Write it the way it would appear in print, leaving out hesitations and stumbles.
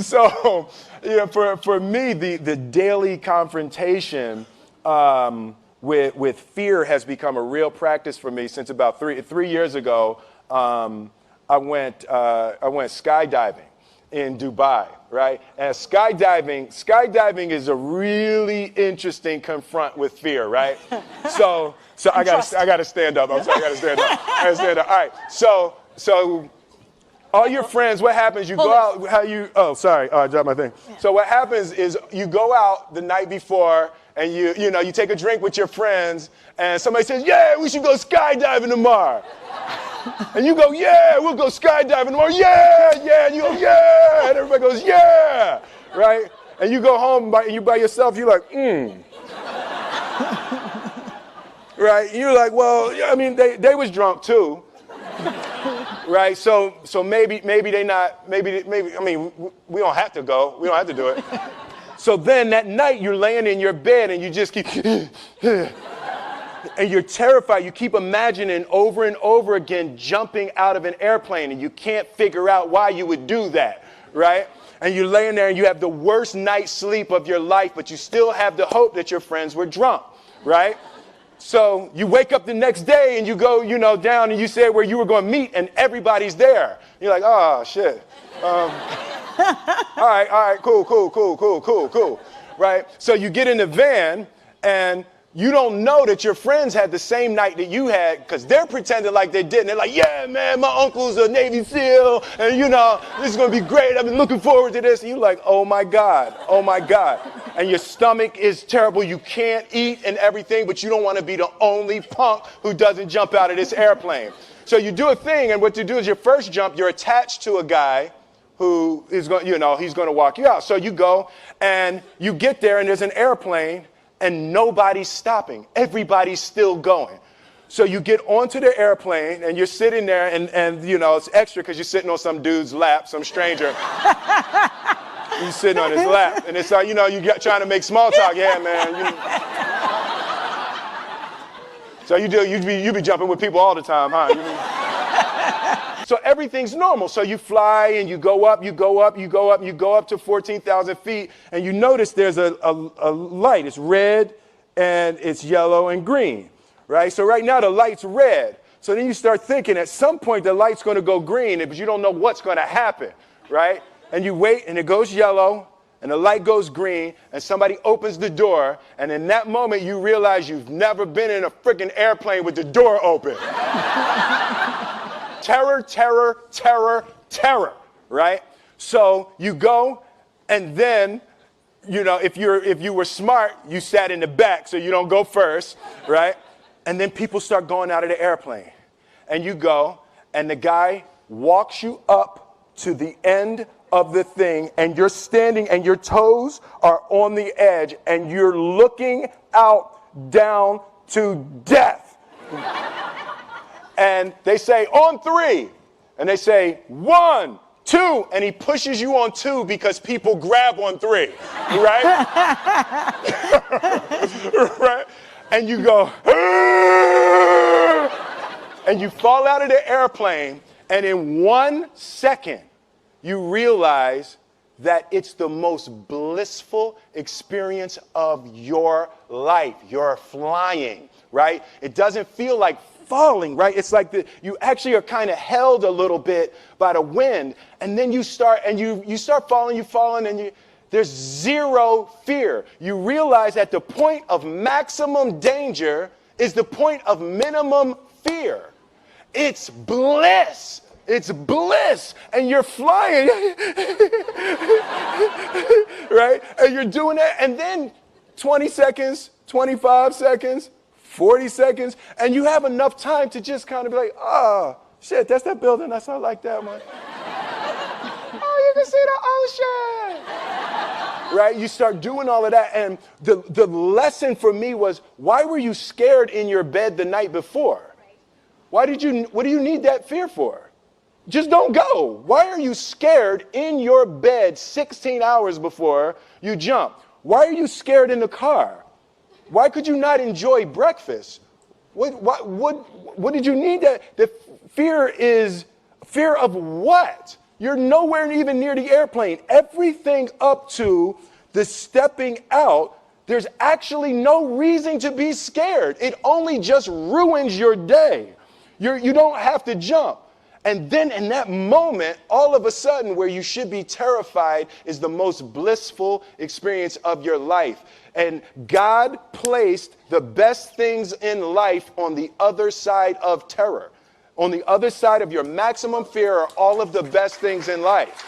So, for me, the daily confrontation with fear has become a real practice for me since about three years ago. I went skydiving in Dubai, right? And skydiving is a really interesting confront with fear, right? So I gotta stand up. I'm sorry, I gotta stand up. All right. So all your friends, what happens? You go out. I dropped my thing. Yeah. So what happens is you go out the night before and you take a drink with your friends, and somebody says, "Yeah, we should go skydiving tomorrow." And you go, "Yeah, we'll go skydiving tomorrow." "Yeah, yeah." And you go, "Yeah." And everybody goes, "Yeah." Right? And you go home and you by yourself, you're like, Right? You're like, well, yeah, I mean, they was drunk too. Right? So maybe they not, maybe, I mean, we don't have to go. We don't have to do it. So then that night you're laying in your bed and you just keep, and you're terrified. You keep imagining over and over again jumping out of an airplane, and you can't figure out why you would do that, right? And you're laying there and you have the worst night's sleep of your life, but you still have the hope that your friends were drunk, right? So you wake up the next day and you go, down and you say where you were going to meet and everybody's there. You're like, oh, shit. All right, cool. Right? So you get in the van and you don't know that your friends had the same night that you had because they're pretending like they didn't. They're like, yeah, man, my uncle's a Navy SEAL and, this is going to be great. I've been looking forward to this. And you're like, oh, my God. And your stomach is terrible. You can't eat and everything, but you don't want to be the only punk who doesn't jump out of this airplane. So you do a thing, and what you do is your first jump, you're attached to a guy who is going, he's going to walk you out. So you go and you get there and there's an airplane and nobody's stopping. Everybody's still going. So you get onto the airplane and you're sitting there and it's extra because you're sitting on some dude's lap, some stranger. You're sitting on his lap. And it's like, you're trying to make small talk. Yeah, man. So you be jumping with people all the time, huh? So everything's normal. So you fly and you go up to 14,000 feet, and you notice there's a light. It's red and it's yellow and green, right? So right now the light's red. So then you start thinking at some point the light's going to go green, but you don't know what's going to happen, right? And you wait and it goes yellow and the light goes green and somebody opens the door, and in that moment you realize you've never been in a freaking airplane with the door open. Terror, right? So you go, and then, if you were smart, you sat in the back so you don't go first, right? And then people start going out of the airplane. And you go, and the guy walks you up to the end of the thing, and you're standing, and your toes are on the edge, and you're looking out down to death. And they say, on 3. And they say, 1, 2. And he pushes you on 2 because people grab on 3. Right? Right? And you go, and you fall out of the airplane. And in 1 second, you realize that it's the most blissful experience of your life. You're flying, right? It doesn't feel like falling, right? It's like you actually are kind of held a little bit by the wind, and then you start falling, and there's zero fear. You realize that the point of maximum danger is the point of minimum fear. It's bliss. It's bliss, and you're flying, right? And you're doing that, and then 20 seconds, 25 seconds, 40 seconds, and you have enough time to just kind of be like, oh, shit, that's that building. I like that one. Oh, you can see the ocean. Right? You start doing all of that, and the lesson for me was, why were you scared in your bed the night before? What do you need that fear for? Just don't go. Why are you scared in your bed 16 hours before you jump? Why are you scared in the car? Why could you not enjoy breakfast? What did you need that? The fear is fear of what? You're nowhere even near the airplane. Everything up to the stepping out, there's actually no reason to be scared. It only just ruins your day. You don't have to jump. And then in that moment, all of a sudden, where you should be terrified is the most blissful experience of your life. And God placed the best things in life on the other side of terror. On the other side of your maximum fear are all of the best things in life.